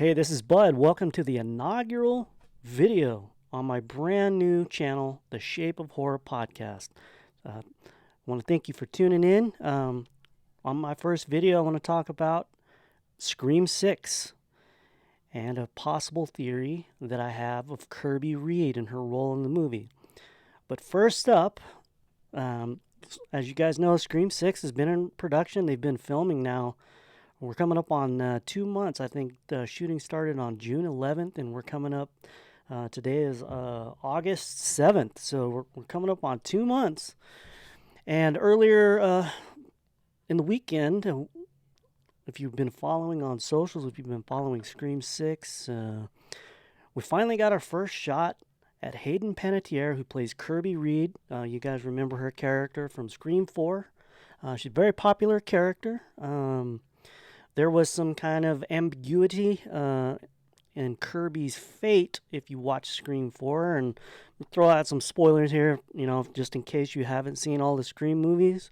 Hey, this is Bud. Welcome to the inaugural video on my brand new channel, The Shape of Horror Podcast. I want to thank you for tuning in. On my first video, I want to talk about Scream 6 and a possible theory that I have of Kirby Reed and her role in the movie. But first up, as you guys know, Scream 6 has been in production. They've been filming now. We're coming up on 2 months. I think the shooting started on June 11th, and we're coming up. Today is August 7th, so we're coming up on 2 months. And earlier in the weekend, if you've been following on socials, if you've been following Scream 6, we finally got our first shot at Hayden Panettiere, who plays Kirby Reed. You guys remember her character from Scream 4. She's a very popular character. There was some kind of ambiguity in Kirby's fate if you watch Scream 4. And throw out some spoilers here, just in case you haven't seen all the Scream movies.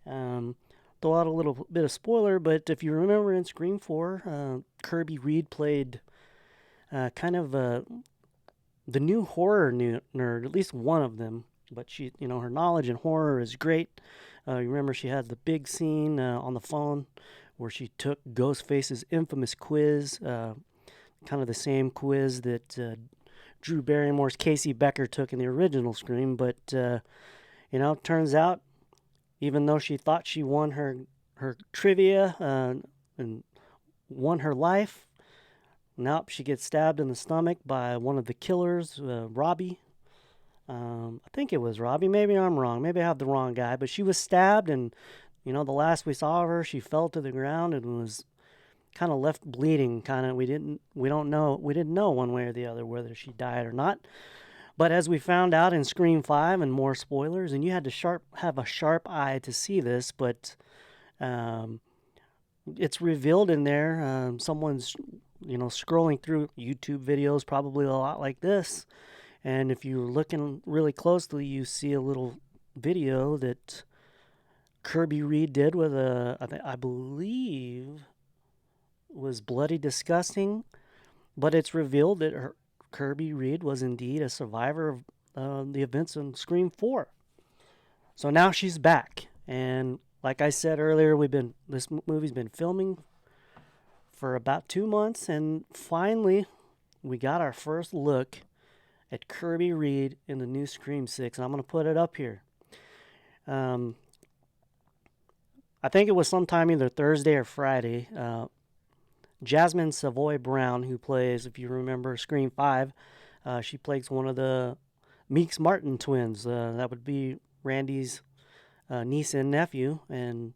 Throw out a little bit of spoiler, but if you remember in Scream 4, Kirby Reed played kind of the new horror nerd, at least one of them. But she, her knowledge in horror is great. You remember she had the big scene on the phone where she took Ghostface's infamous quiz, kind of the same quiz that Drew Barrymore's Casey Becker took in the original Scream. But, turns out, even though she thought she won her trivia and won her life, nope, she gets stabbed in the stomach by one of the killers, Robbie. I think it was Robbie. Maybe I'm wrong. Maybe I have the wrong guy. But she was stabbed, and the last we saw of her, she fell to the ground and was kind of left bleeding. We didn't know one way or the other whether she died or not. But as we found out in Scream 5, and more spoilers, and you had to have a sharp eye to see this, but it's revealed in there. Someone's scrolling through YouTube videos, probably a lot like this. And if you're looking really closely, you see a little video that Kirby Reed did with I believe was Bloody Disgusting, but it's revealed that Kirby Reed was indeed a survivor of the events in Scream 4. So now she's back, and like I said earlier, this movie's been filming for about 2 months, and finally we got our first look at Kirby Reed in the new Scream 6, and I'm going to put it up here. I think it was sometime either Thursday or Friday. Jasmine Savoy Brown, who plays, if you remember, Scream 5, she plays one of the Meeks Martin twins. That would be Randy's niece and nephew. And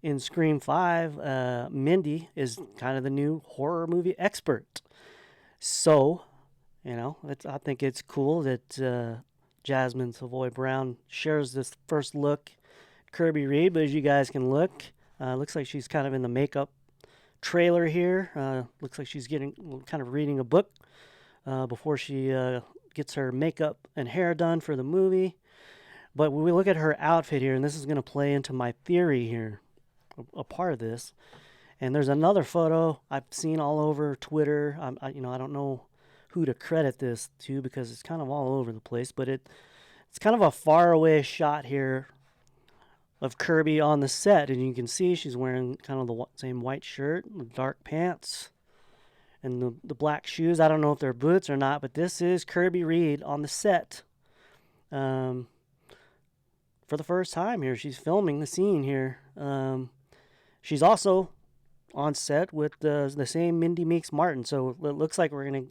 in Scream 5, Mindy is kind of the new horror movie expert. So, I think it's cool that Jasmine Savoy Brown shares this first look at Kirby Reed. But as you guys can look, looks like she's kind of in the makeup trailer here. Looks like she's kind of reading a book before she gets her makeup and hair done for the movie. But when we look at her outfit here, and this is going to play into my theory here, a part of this. And there's another photo I've seen all over Twitter. I don't know who to credit this to because it's kind of all over the place, but it's kind of a faraway shot here of Kirby on the set, and you can see she's wearing kind of the same white shirt, the dark pants, and the black shoes. I don't know if they're boots or not, but this is Kirby Reed on the set for the first time here. She's filming the scene here. She's also on set with the same Mindy Meeks Martin, so it looks like we're going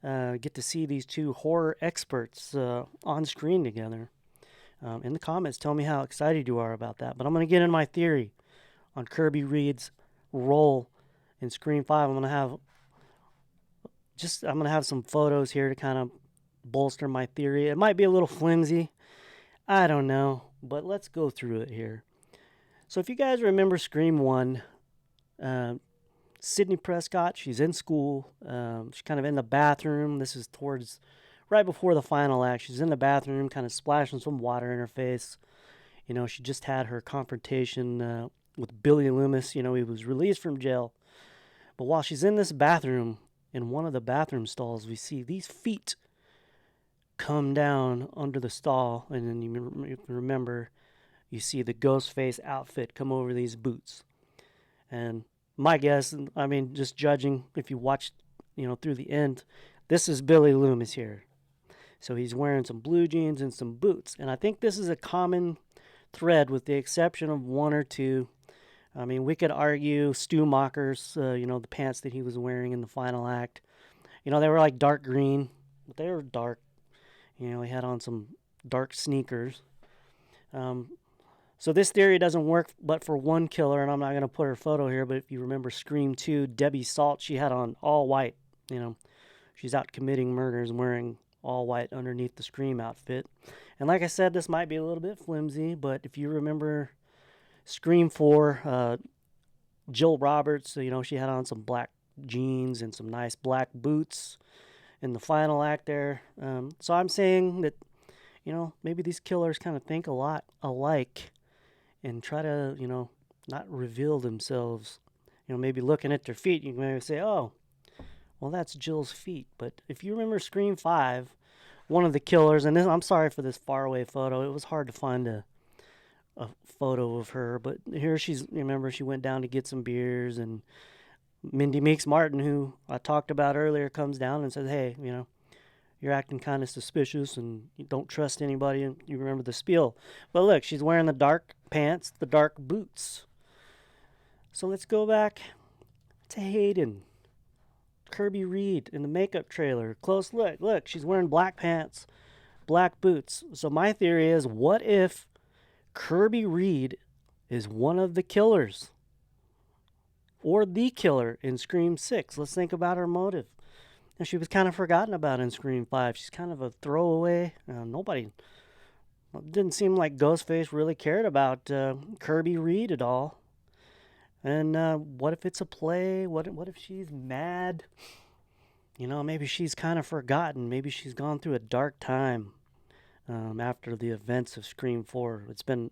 to get to see these two horror experts on screen together. In the comments, tell me how excited you are about that. But I'm going to get in my theory on Kirby Reed's role in Scream 5. I'm going to have some photos here to kind of bolster my theory. It might be a little flimsy. I don't know. But let's go through it here. So if you guys remember Scream 1, Sidney Prescott, she's in school. She's kind of in the bathroom. This is right before the final act. She's in the bathroom, kind of splashing some water in her face. She just had her confrontation with Billy Loomis. He was released from jail. But while she's in this bathroom, in one of the bathroom stalls, we see these feet come down under the stall, and then you remember, you see the Ghostface outfit come over these boots. And my guess, I mean, just judging if you watched, through the end, this is Billy Loomis here. So he's wearing some blue jeans and some boots. And I think this is a common thread with the exception of one or two. I mean, we could argue Stu Macher's, the pants that he was wearing in the final act. They were like dark green, but they were dark. He had on some dark sneakers. So this theory doesn't work but for one killer, and I'm not going to put her photo here, but if you remember Scream 2, Debbie Salt, she had on all white. She's out committing murders wearing all white underneath the Scream outfit. And like I said, this might be a little bit flimsy, but if you remember Scream 4, Jill Roberts, she had on some black jeans and some nice black boots in the final act there. So I'm saying that, maybe these killers kind of think a lot alike and try to, not reveal themselves. Maybe looking at their feet, you can maybe say, oh, well, that's Jill's feet. But if you remember Scream 5, one of the killers, and I'm sorry for this faraway photo. It was hard to find a photo of her. But here remember, she went down to get some beers, and Mindy Meeks Martin, who I talked about earlier, comes down and says, hey, you're acting kind of suspicious and you don't trust anybody, and you remember the spiel. But look, she's wearing the dark pants, the dark boots. So let's go back to Hayden. Kirby Reed in the makeup trailer. Close look. Look, she's wearing black pants, black boots. So my theory is, what if Kirby Reed is one of the killers? Or the killer in Scream 6? Let's think about her motive. And she was kind of forgotten about in Scream 5. She's kind of a throwaway. It didn't seem like Ghostface really cared about Kirby Reed at all. And what if it's a play? What if she's mad? Maybe she's kind of forgotten. Maybe she's gone through a dark time after the events of Scream 4. It's been,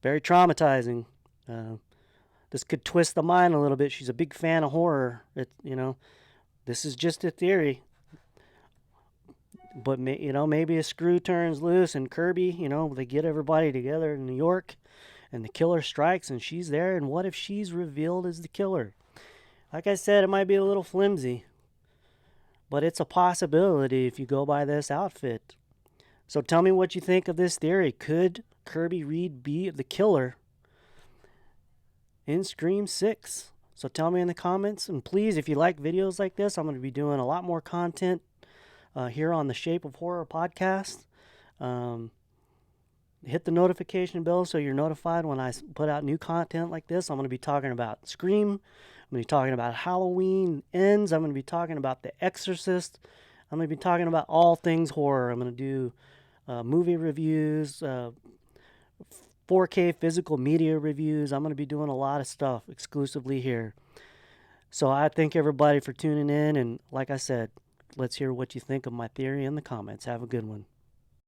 very traumatizing. This could twist the mind a little bit. She's a big fan of horror. This is just a theory. But, maybe a screw turns loose and Kirby, they get everybody together in New York and the killer strikes and she's there. And what if she's revealed as the killer? Like I said, it might be a little flimsy, but it's a possibility if you go by this outfit. So tell me what you think of this theory. Could Kirby Reed be the killer in Scream 6? So tell me in the comments. And please, if you like videos like this, I'm going to be doing a lot more content here on the Shape of Horror podcast. Hit the notification bell so you're notified when I put out new content like this. I'm going to be talking about Scream. I'm going to be talking about Halloween Ends. I'm going to be talking about The Exorcist. I'm going to be talking about all things horror. I'm going to do movie reviews, 4K physical media reviews. I'm going to be doing a lot of stuff exclusively here. So I thank everybody for tuning in. And like I said, let's hear what you think of my theory in the comments. Have a good one.